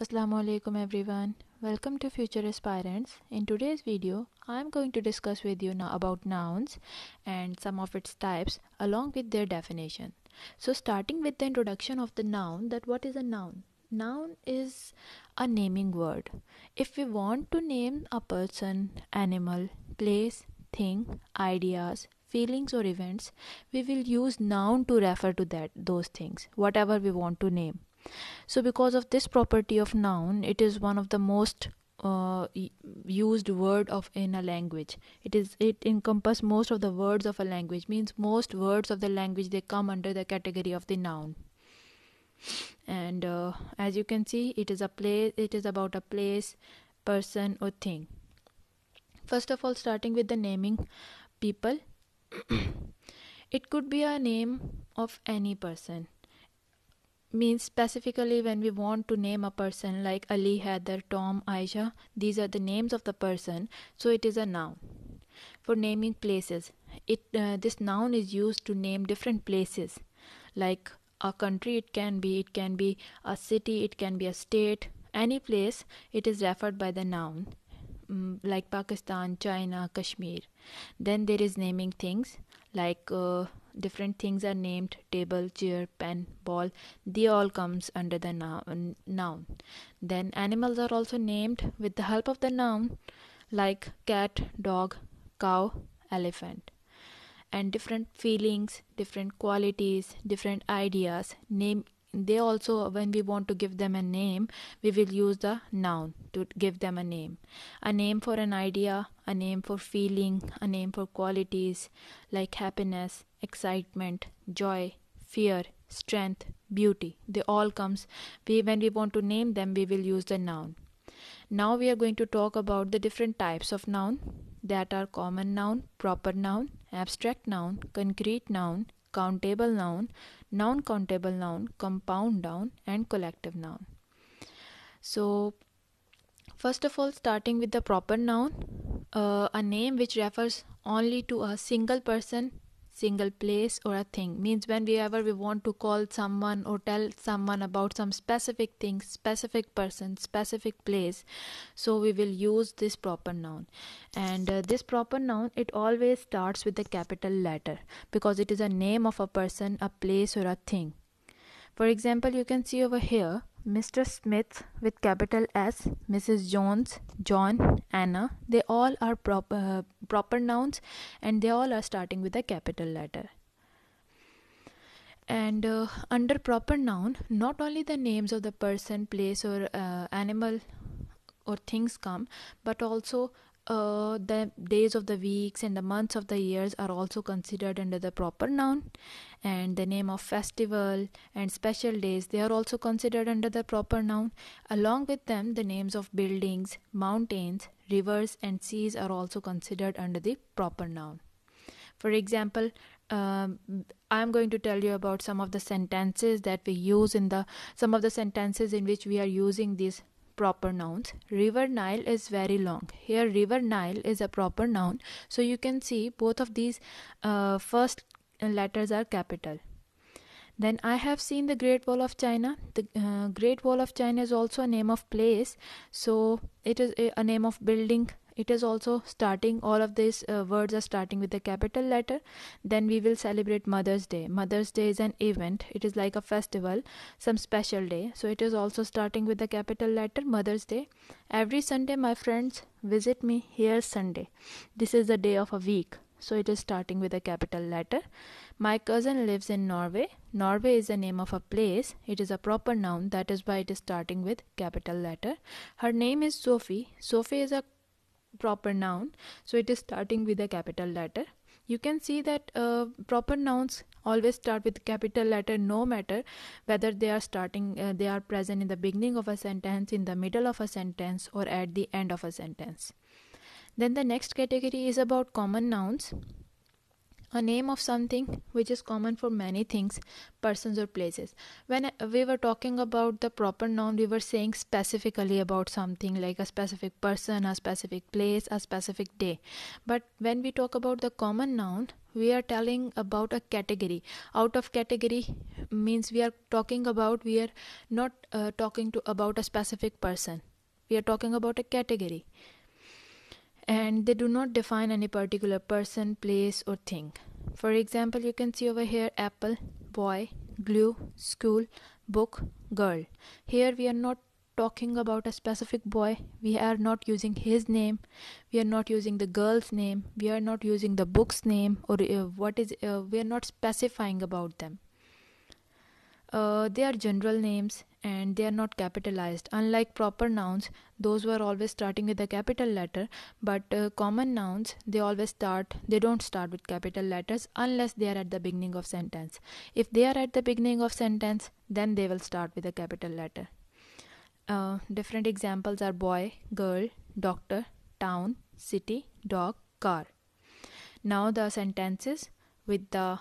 Assalamu alaikum everyone. Welcome to Future Aspirants. In today's video, I am going to discuss with you now about nouns and some of its types along with their definition. So starting with the introduction of the noun, that what is a noun? Noun is a naming word. If we want to name a person, animal, place, thing, ideas, feelings or events, we will use noun to refer to those things, whatever we want to name. So because of this property of noun, it is one of the most used word of in a language. It encompass most of the words of a language, means most words of the language they come under the category of the noun. And as you can see, it is about a place, person or thing. First of all, starting with the naming people, it could be a name of any person. Means specifically when we want to name a person like Ali, Heather, Tom, Aisha, these are the names of the person, so it is a noun. For naming places, this noun is used to name different places, like a country. It can be a city, it can be a state, any place. It is referred by the noun, like Pakistan, China, Kashmir. Then there is naming things, like different things are named: table, chair, pen, ball. They all comes under the noun. Then animals are also named with the help of the noun, like cat, dog, cow, elephant. And different feelings, different qualities, different ideas, name, they also, when we want to give them a name, we will use the noun to give them a name. A name for an idea, a name for feeling, a name for qualities like happiness, excitement, joy, fear, strength, beauty. They all comes, when we want to name them, we will use the noun. Now we are going to talk about the different types of noun, that are common noun, proper noun, abstract noun, concrete noun, countable noun, non-countable noun, compound noun, and collective noun. So first of all, starting with the proper noun, a name which refers only to a single person, single place, or a thing. Means whenever we want to call someone or tell someone about some specific thing, specific person, specific place, so we will use this proper noun. And this proper noun, it always starts with the capital letter, because it is a name of a person, a place, or a thing. For example, you can see over here Mr. Smith with capital S, Mrs. Jones, John, Anna. They all are proper nouns, and they all are starting with a capital letter. And under proper noun, not only the names of the person, place, or animal or things come, but also the days of the weeks and the months of the years are also considered under the proper noun. And the name of festival and special days, they are also considered under the proper noun. Along with them, the names of buildings, mountains, rivers, and seas are also considered under the proper noun. For example, I'm going to tell you about some of the sentences that we use some of the sentences in which we are using these proper nouns. River Nile is very long. Here River Nile is a proper noun, so you can see both of these first letters are capital. Then I have seen the Great Wall of China. The Great Wall of China is also a name of place, so it is a name of building. It is also starting, all of these words are starting with the capital letter. Then we will celebrate Mother's Day. Mother's Day is an event. It is like a festival, some special day. So it is also starting with the capital letter, Mother's Day. Every Sunday my friends visit me. Here's Sunday. This is the day of a week. So it is starting with a capital letter. My cousin lives in Norway. Norway is the name of a place. It is a proper noun. That is why it is starting with capital letter. Her name is Sophie. Sophie is a proper noun, so it is starting with a capital letter. You can see that proper nouns always start with capital letter, no matter whether they are present in the beginning of a sentence, in the middle of a sentence, or at the end of a sentence. Then the next category is about common nouns. A name of something which is common for many things, persons, or places. When we were talking about the proper noun, we were saying specifically about something, like a specific person, a specific place, a specific day. But when we talk about the common noun, we are telling about a category. Out of category means we are not talking to about a specific person. We are talking about a category, and they do not define any particular person, place, or thing. For example, you can see over here apple, boy, glue, school, book, girl. Here we are not talking about a specific boy. We are not using his name. We are not using the girl's name. We are not using the book's name, or we are not specifying about them. They are general names and they are not capitalized. Unlike proper nouns, those were always starting with a capital letter, but common nouns, they don't start with capital letters unless they are at the beginning of sentence. If they are at the beginning of sentence, then they will start with a capital letter. Different examples are boy, girl, doctor, town, city, dog, car. Now the sentences with the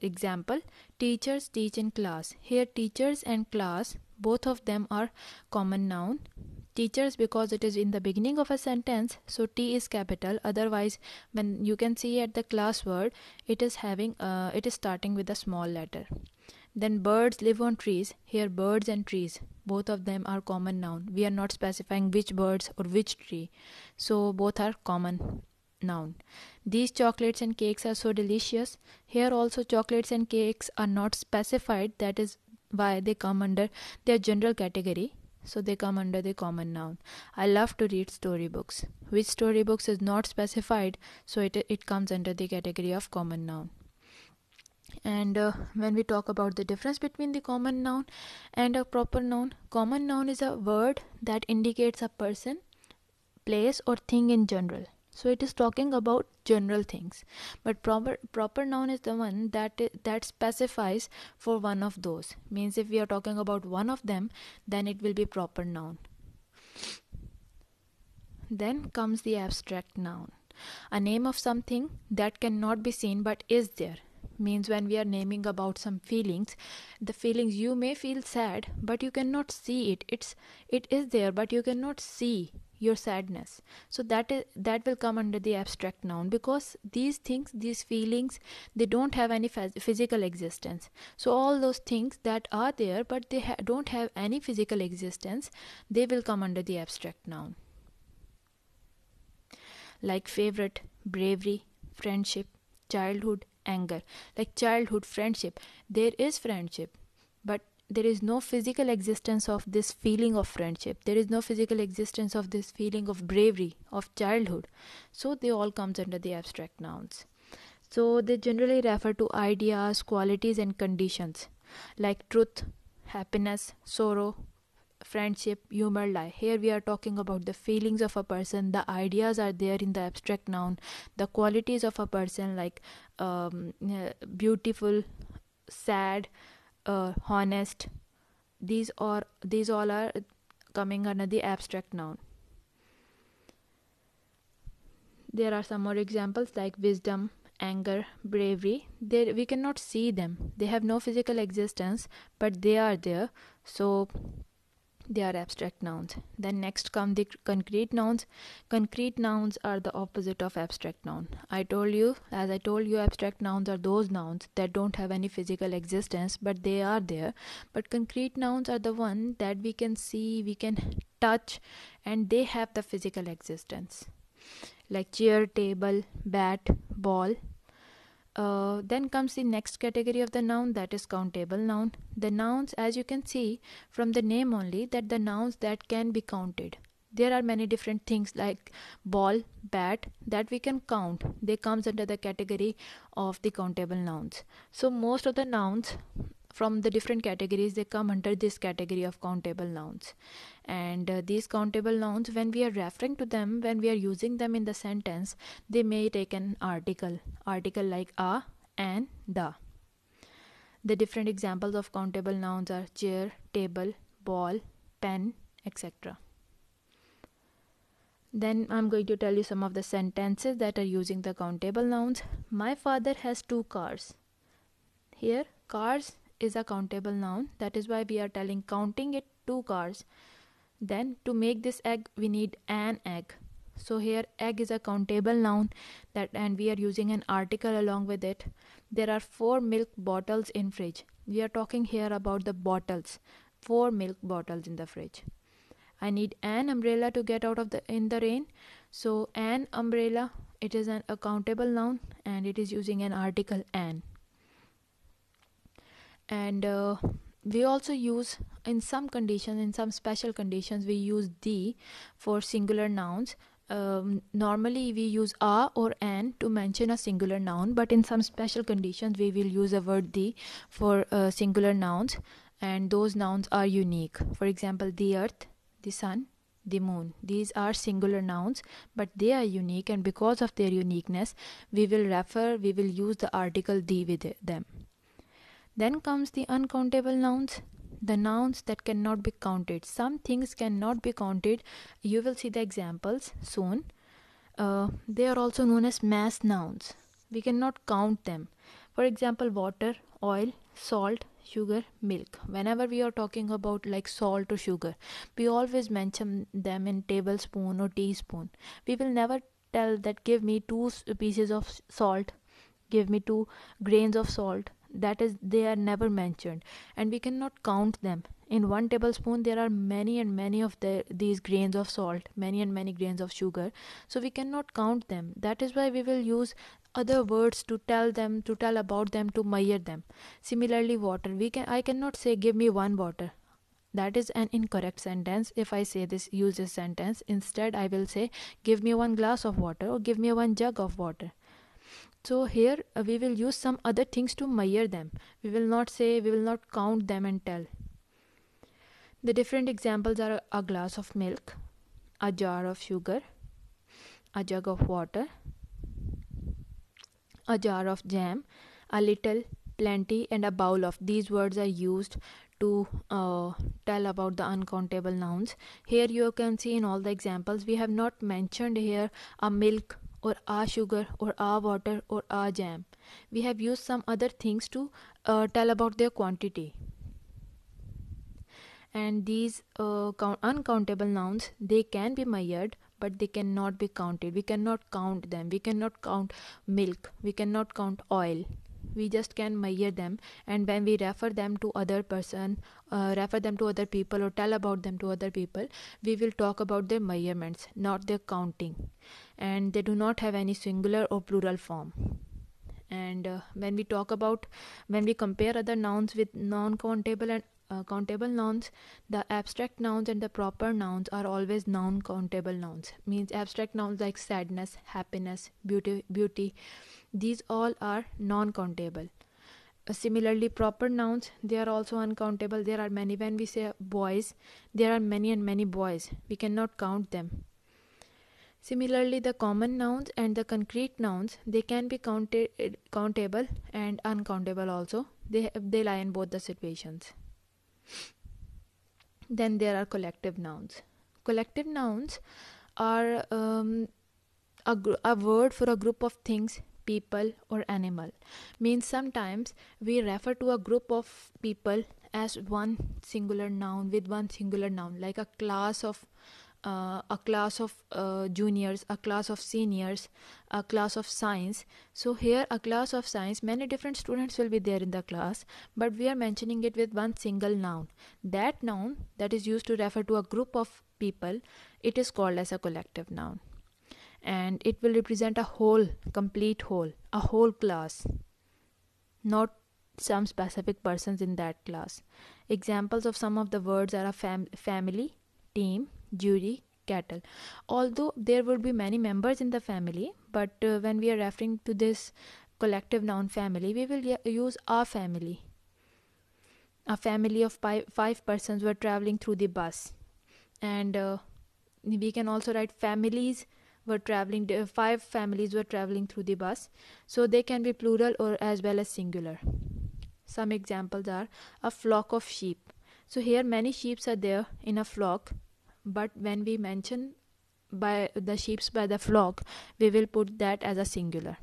example, teachers teach in class. Here teachers and class, both of them are common noun. Teachers, because it is in the beginning of a sentence, so T is capital. Otherwise, when you can see at the class word, it is starting with a small letter. Then birds live on trees. Here birds and trees, both of them are common noun. We are not specifying which birds or which tree, so both are common noun. These chocolates and cakes are so delicious. Here also chocolates and cakes are not specified. That is why they come under their general category. So they come under the common noun. I love to read storybooks. Which storybooks is not specified, so it comes under the category of common noun. And when we talk about the difference between the common noun and a proper noun, common noun is a word that indicates a person, place, or thing in general. So it is talking about general things. But proper noun is the one that specifies for one of those. Means if we are talking about one of them, then it will be proper noun. Then comes the abstract noun. A name of something that cannot be seen but is there. Means when we are naming about some feelings, the feelings, you may feel sad but you cannot see it. It is there but you cannot see your sadness. So that will come under the abstract noun, because these things, these feelings, they don't have any physical existence. So all those things that are there but they don't have any physical existence, they will come under the abstract noun. Like favorite, bravery, friendship, childhood, anger. Like childhood, friendship, there is friendship, but there is no physical existence of this feeling of friendship. There is no physical existence of this feeling of bravery, of childhood. So they all comes under the abstract nouns. So they generally refer to ideas, qualities, and conditions like truth, happiness, sorrow, friendship, humor, lie. Here we are talking about the feelings of a person. The ideas are there in the abstract noun. The qualities of a person, like beautiful, sad, honest, these all are coming under the abstract noun. There are some more examples like wisdom, anger, bravery. We cannot see them. They have no physical existence, but they are there. So they are abstract nouns. Then next come the concrete nouns. Concrete nouns are the opposite of abstract noun. As I told you, abstract nouns are those nouns that don't have any physical existence, but they are there. But concrete nouns are the one that we can see, we can touch, and they have the physical existence. Like chair, table, bat, ball. Then comes the next category of the noun, that is countable noun. The nouns, as you can see from the name only, that the nouns that can be counted. There are many different things like ball, bat, that we can count. They comes under the category of the countable nouns. So most of the nouns from the different categories, they come under this category of countable nouns. And these countable nouns, when we are referring to them, when we are using them in the sentence, they may take an article like a, and the. The different examples of countable nouns are chair, table, ball, pen, etc. Then I'm going to tell you some of the sentences that are using the countable nouns. My father has 2 cars. Here cars is a countable noun. That is why we are counting it 2 cars. Then to make this egg, we need an egg. So here egg is a countable noun, and we are using an article along with it. There are 4 milk bottles in fridge. We are talking here about the bottles. 4 milk bottles in the fridge. I need an umbrella to get out of in the rain. So an umbrella, it is a countable noun and it is using an article an. And we also use in some conditions, in some special conditions, we use the for singular nouns. Normally we use a or an to mention a singular noun, but in some special conditions we will use a word the for singular nouns, and those nouns are unique. For example, the earth, the sun, the moon. These are singular nouns, but they are unique, and because of their uniqueness we will use the article the with them. Then comes the uncountable nouns, the nouns that cannot be counted. Some things cannot be counted. You will see the examples soon. They are also known as mass nouns. We cannot count them. For example, water, oil, salt, sugar, milk. Whenever we are talking about like salt or sugar, we always mention them in tablespoon or teaspoon. We will never tell that give me 2 pieces of salt, give me 2 grains of salt. That is, they are never mentioned, and we cannot count them. In 1 tablespoon there are many and many of these grains of salt, many and many grains of sugar, so we cannot count them. That is why we will use other words to tell about them, to measure them. Similarly, water, I cannot say give me 1 water. That is an incorrect sentence. If I use this sentence, instead I will say give me 1 glass of water or give me 1 jug of water. So here we will use some other things to measure them. We will not count them and tell. The different examples are a glass of milk, a jar of sugar, a jug of water, a jar of jam, a little, plenty, and a bowl of. These words are used to tell about the uncountable nouns. Here you can see in all the examples we have not mentioned here a milk or a sugar or a water or a jam. We have used some other things to tell about their quantity. And these uncountable nouns, they can be measured, but they cannot be counted. We cannot count them. We cannot count milk. We cannot count oil. We just can measure them, and when we refer them to other people, or tell about them to other people, we will talk about their measurements, not their counting. And they do not have any singular or plural form. And when we compare other nouns with non-countable and countable nouns, the abstract nouns and the proper nouns are always non-countable nouns. Means abstract nouns like sadness, happiness, beauty, these all are non-countable. Similarly, proper nouns, they are also uncountable. There are many. When we say boys, there are many and many boys. We cannot count them. Similarly, the common nouns and the concrete nouns, they can be countable and uncountable also. They lie in both the situations. Then there are collective nouns. Collective nouns are a word for a group of things, people, or animal. Means sometimes we refer to a group of people as one singular noun, with one singular noun, like a class of juniors, a class of seniors, a class of science. So here a class of science, many different students will be there in the class, but we are mentioning it with one single noun. That noun that is used to refer to a group of people, it is called as a collective noun, and it will represent a whole, complete whole, a whole class, not some specific persons in that class. Examples of some of the words are a family, team, jury, cattle. Although there will be many members in the family, but when we are referring to this collective noun family, we will use a family. A family of 5 persons were traveling through the bus. And we can also write families were traveling, 5 families were traveling through the bus. So they can be plural or as well as singular. Some examples are a flock of sheep. So here many sheep are there in a flock, but when we mention by the sheep by the flock, we will put that as a singular.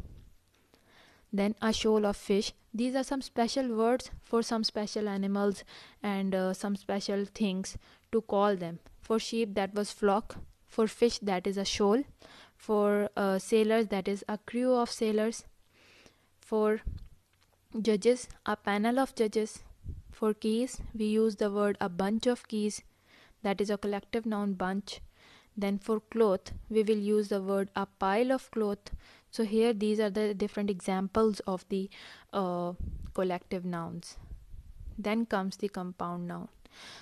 Then a shoal of fish. These are some special words for some special animals and some special things to call them. For sheep, that was flock. For fish, that is a shoal. For sailors, that is a crew of sailors. For judges, a panel of judges. For keys, we use the word a bunch of keys, that is a collective noun, bunch. Then for cloth, we will use the word a pile of cloth. So here these are the different examples of the collective nouns. Then comes the compound noun.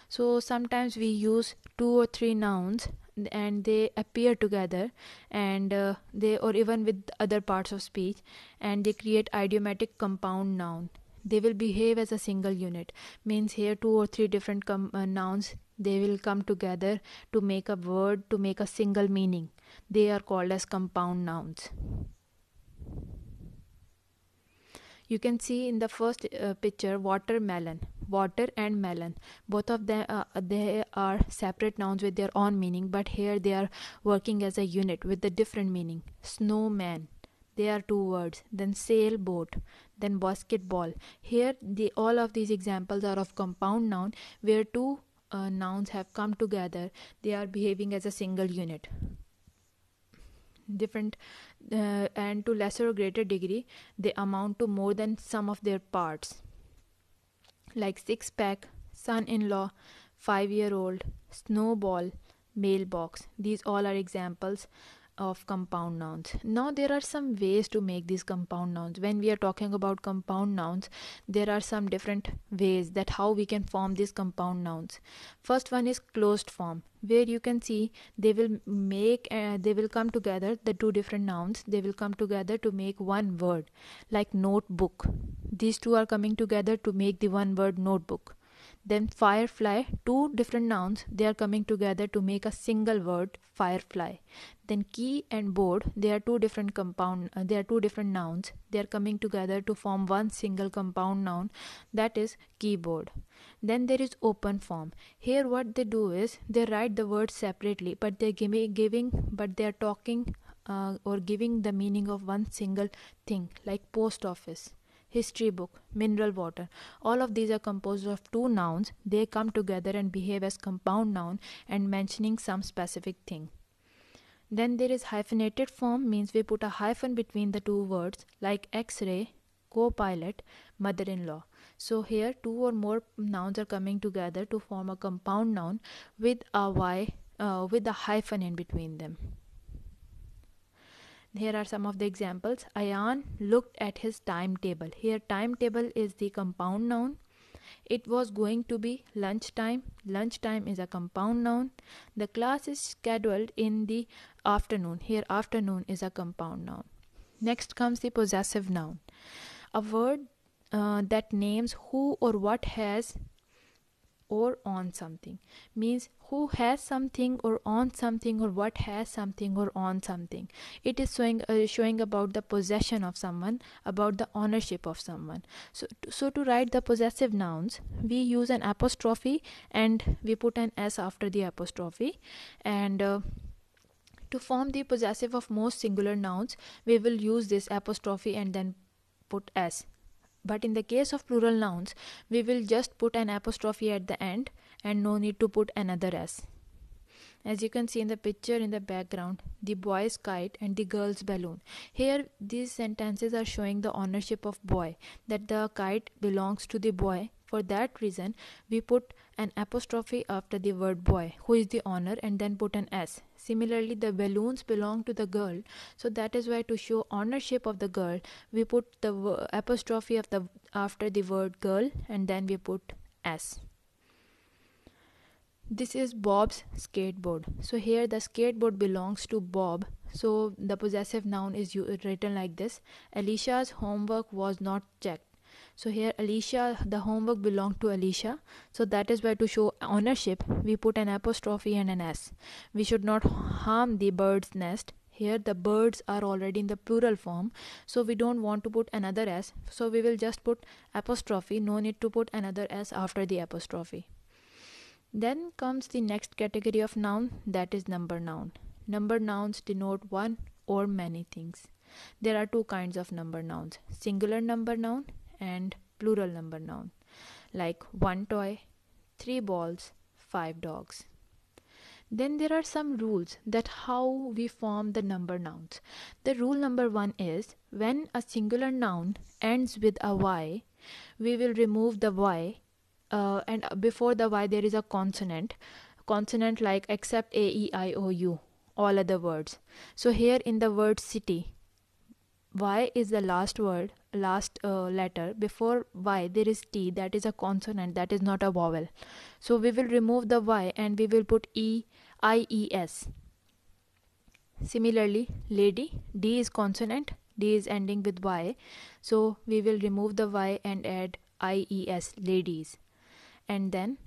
So sometimes we use 2 or 3 nouns and they appear together, and they, or even with other parts of speech, and they create idiomatic compound noun. They will behave as a single unit. Means here 2 or 3 different nouns, they will come together to make a word, to make a single meaning. They are called as compound nouns. You can see in the first picture watermelon. Water and melon, both of them they are separate nouns with their own meaning, but here they are working as a unit with a different meaning. Snowman, they are 2 words. Then sailboat, then basketball. Here all of these examples are of compound noun where 2 nouns have come together. They are behaving as a single unit. Different and to lesser or greater degree, they amount to more than sum of their parts, like six-pack, son-in-law, 5-year-old, snowball, mailbox. These all are examples of compound nouns. Now there are some ways to make these compound nouns. When we are talking about compound nouns, there are some different ways that how we can form these compound nouns. First one is closed form, where you can see they will come together, the 2 different nouns, they will come together to make one word, like notebook. These 2 are coming together to make the one word notebook. Then firefly, 2 different nouns, they are coming together to make a single word, firefly. Then key and board, they are 2 different nouns, they are coming together to form one single compound noun, that is keyboard. Then there is open form. Here what they do is they write the words separately, but they are talking or giving the meaning of one single thing, like post office, history book, mineral water. All of these are composed of 2 nouns. They come together and behave as compound noun and mentioning some specific thing. Then there is hyphenated form, means we put a hyphen between the 2 words, like x-ray, co-pilot, mother-in-law. So here 2 or more nouns are coming together to form a compound noun with with a hyphen in between them. Here are some of the examples. Ayan looked at his timetable. Here timetable is the compound noun. It was going to be lunchtime. Lunchtime is a compound noun. The class is scheduled in the afternoon. Here afternoon is a compound noun. Next comes the possessive noun. A word that names who or what has or on something, means who has something or on something, or what has something or on something. It is showing about the possession of someone, about the ownership of someone. So to write the possessive nouns, we use an apostrophe and we put an s after the apostrophe. And to form the possessive of most singular nouns, we will use this apostrophe and then put s. But in the case of plural nouns, we will just put an apostrophe at the end and no need to put another s. As you can see in the picture in the background, the boy's kite and the girl's balloon. Here these sentences are showing the ownership of boy, that the kite belongs to the boy. For that reason, we put an apostrophe after the word boy, who is the owner, and then put an s. Similarly, the balloons belong to the girl, so that is why to show ownership of the girl, we put the apostrophe after the word girl and then we put s. This is Bob's skateboard. So here the skateboard belongs to Bob. So the possessive noun is written like this. Alicia's homework was not checked. So here Alicia, the homework belonged to Alicia. So that is why to show ownership, we put an apostrophe and an s. We should not harm the bird's nest. Here the birds are already in the plural form, so we don't want to put another s. So we will just put apostrophe. No need to put another s after the apostrophe. Then comes the next category of noun, that is number noun. Number nouns denote one or many things. There are 2 kinds of number nouns, singular number noun and plural number noun, like 1 toy, 3 balls, 5 dogs. Then there are some rules that how we form the number nouns. The rule number 1 is when a singular noun ends with a y, we will remove the y, and before the y there is a consonant like except a, e, I, o, u, all other words. So here in the word city, y is the last letter. Before y there is t, that is a consonant, that is not a vowel. So we will remove the y and we will put e, I, e, s. Similarly, lady, d is consonant, d is ending with y, so we will remove the y and add I, e, s, ladies. And then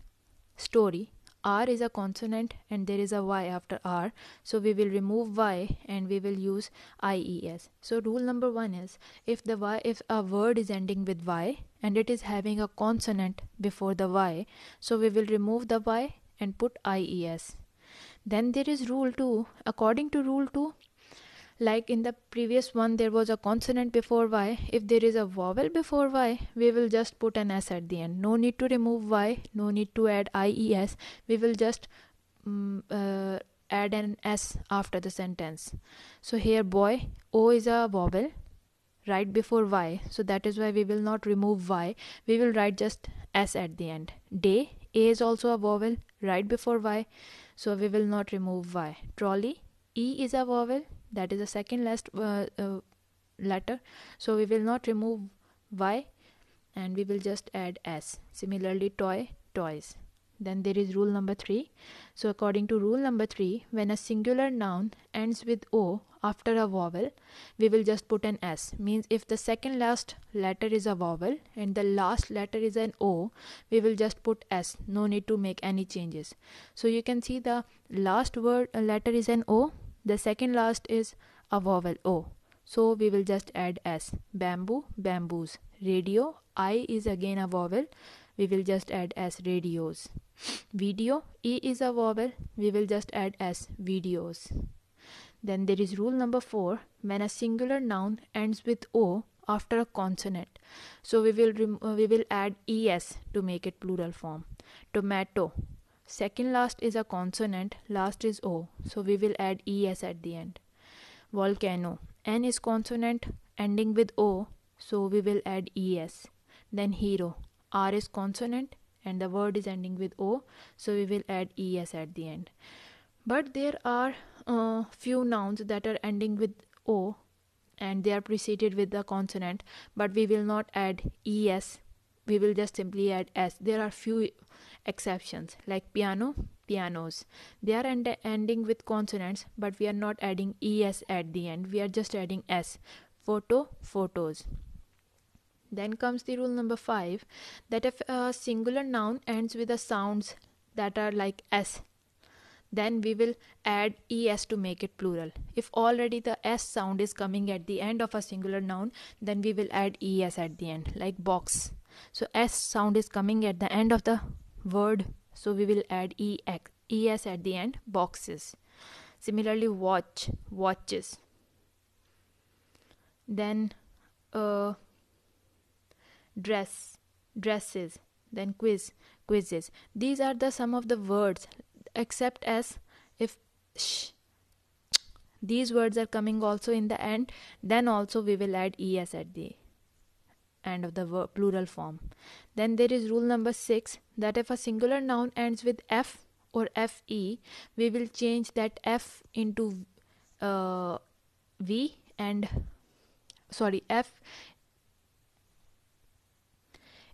story, r is a consonant and there is a y after r, so we will remove y and we will use ies. So rule number 1 is if a word is ending with y and it is having a consonant before the y, so we will remove the y and put ies. Then there is rule 2. According to rule 2, like in the previous one there was a consonant before y, if there is a vowel before y, we will just put an s at the end. No need to remove y, no need to add ies, we will just add an s after the sentence. So here boy, o is a vowel right before y, so that is why we will not remove y, we will write just s at the end. Day, a is also a vowel right before y, so we will not remove y. Trolley, e is a vowel, that is the second last letter, so we will not remove y and we will just add s. Similarly, toy, toys. Then there is rule number 3. So according to rule number 3, when a singular noun ends with o after a vowel, we will just put an s. Means if the second last letter is a vowel and the last letter is an o, we will just put s. No need to make any changes. So you can see the last word letter is an o, the second last is a vowel o, so we will just add s. Bamboo, bamboos. Radio, I is again a vowel, we will just add s, radios. Video, e is a vowel, we will just add s, videos. Then there is rule number 4, when a singular noun ends with o after a consonant, so we will add es to make it plural form. Tomato, second last is a consonant, last is o, so we will add es at the end. Volcano, n is consonant ending with o, so we will add es. Then hero, r is consonant and the word is ending with o, so we will add es at the end. But there are few nouns that are ending with o and they are preceded with the consonant, but we will not add es, we will just simply add s. There are few exceptions like piano, pianos. They are ending with consonants, but we are not adding es at the end, we are just adding s. Photo, photos. Then comes the rule number 5, that if a singular noun ends with the sounds that are like s, then we will add es to make it plural. If already the s sound is coming at the end of a singular noun, then we will add es at the end, like box. So s sound is coming at the end of the word, so we will add es at the end, boxes. Similarly, watch, watches. Then dress, dresses. Then quiz, quizzes. These are the some of the words, except as if sh, these words are coming also in the end, then also we will add es at the end of the plural form. Then there is rule number 6, that if a singular noun ends with f or fe, we will change that f into v and f.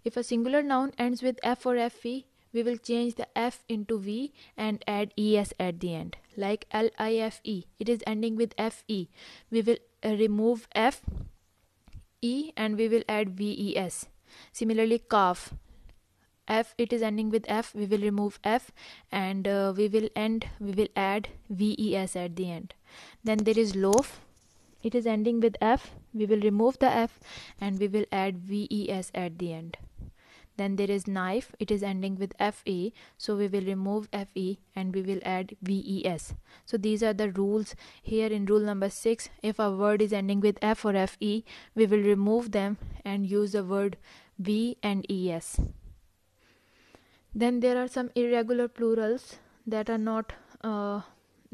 If a singular noun ends with f or fe, we will change the f into v and add es at the end. Like life, it is ending with fe, we will remove f, e, and we will add ves. Similarly, calf, f, it is ending with f, we will remove f and we will add ves at the end. Then there is loaf, it is ending with f, we will remove the f and we will add ves at the end. Then there is knife, it is ending with fe, so we will remove fe and we will add ves. So these are the rules. Here in rule number 6, if a word is ending with f or fe, we will remove them and use the word v and es. Then there are some irregular plurals that are not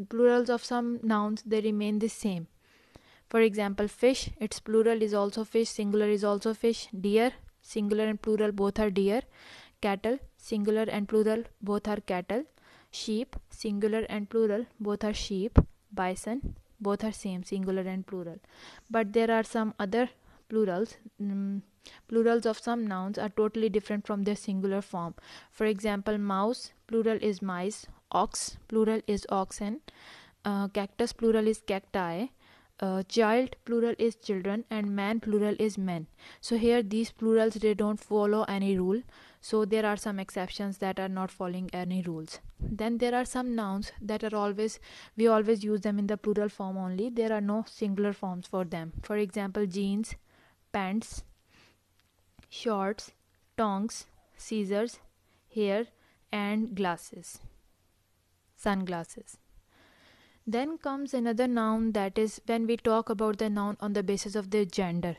plurals of some nouns, they remain the same. For example, fish, its plural is also fish, singular is also fish. Deer, singular and plural both are deer. Cattle, singular and plural both are cattle. Sheep, singular and plural both are sheep. Bison, both are same, singular and plural. But there are some other plurals. Plurals of some nouns are totally different from their singular form. For example, mouse, plural is mice. Ox, plural is oxen. Cactus, plural is cacti. Child, plural is children, and man, plural is men. So here these plurals, they don't follow any rule, so there are some exceptions that are not following any rules. Then there are some nouns that are always, we always use them in the plural form only, there are no singular forms for them. For example, jeans, pants, shorts, tongs, scissors, hair, and glasses, sunglasses. Then comes another noun, that is when we talk about the noun on the basis of their gender.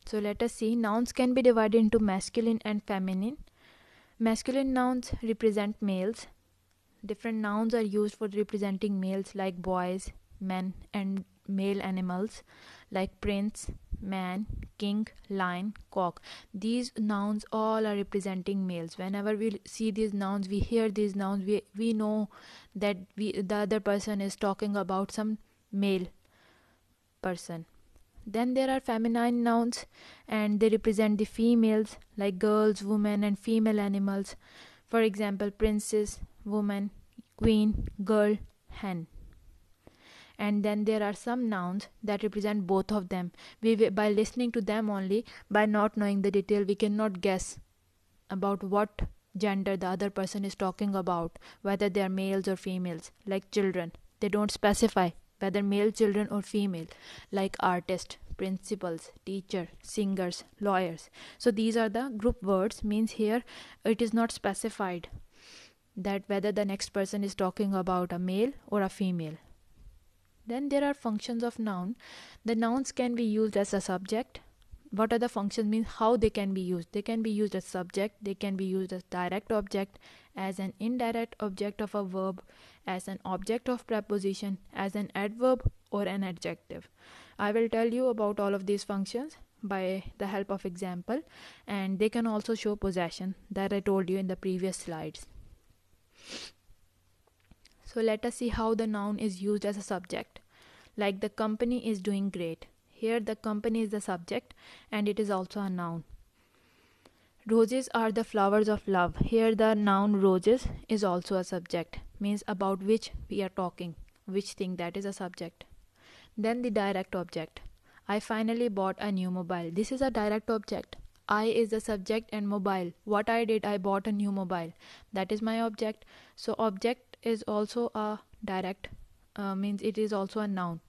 So let us see, nouns can be divided into masculine and feminine. Masculine nouns represent males. Different nouns are used for representing males, like boys, men, and male animals like prince, man, king, lion, cock. These nouns all are representing males. Whenever we see these nouns, we hear these nouns, we know that the other person is talking about some male person. Then there are feminine nouns, and they represent the females, like girls, women, and female animals. For example, princess, woman, queen, girl, hen. And then there are some nouns that represent both of them. By listening to them only, by not knowing the detail, we cannot guess about what gender the other person is talking about, whether they are males or females. Like children, they don't specify whether male children or female. Like artist, principals, teacher, singers, lawyers. So these are the group words, means here it is not specified that whether the next person is talking about a male or a female. Then there are functions of noun. The nouns can be used as a subject. What are the functions, means how they can be used? They can be used as subject, they can be used as direct object, as an indirect object of a verb, as an object of preposition, as an adverb, or an adjective. I will tell you about all of these functions by the help of example, and they can also show possession that I told you in the previous slides. So let us see how the noun is used as a subject. Like the company is doing great. Here the company is the subject and it is also a noun. Roses are the flowers of love. Here the noun roses is also a subject, means about which we are talking, which thing, that is a subject. Then the direct object. I finally bought a new mobile. This is a direct object. I is the subject and mobile. What I did, I bought a new mobile. That is my object. So object is also a direct, means it is also a noun.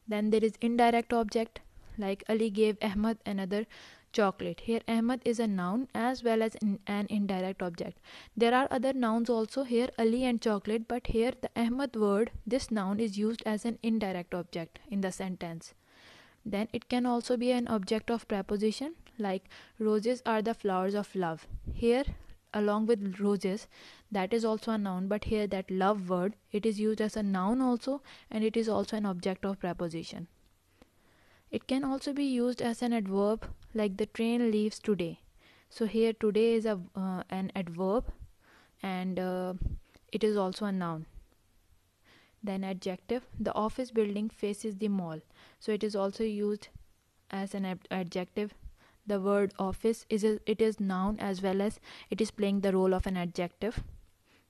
Then there is indirect object, like Ali gave Ahmad another chocolate. Here Ahmad is a noun as well as an indirect object. There are other nouns also here, Ali and chocolate, but here the Ahmad word, this noun, is used as an indirect object in the sentence. Then it can also be an object of preposition, like roses are the flowers of love. Here along with roses, that is also a noun, but here that love word, it is used as a noun also, and it is also an object of preposition. It can also be used as an adverb, like the train leaves today. So here today is an adverb, and it is also a noun. Then adjective, the office building faces the mall. So it is also used as an adjective. The word office it is noun as well as it is playing the role of an adjective.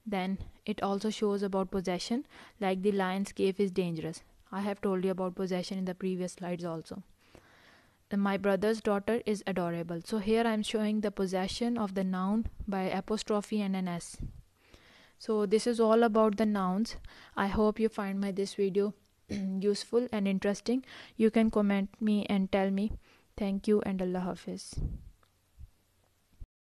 Then it also shows about possession, like the lion's cave is dangerous. I have told you about possession in the previous slides also. My brother's daughter is adorable. So here I am showing the possession of the noun by apostrophe and an S. So this is all about the nouns. I hope you find this video useful and interesting. You can comment me and tell me. Thank you and Allah Hafiz.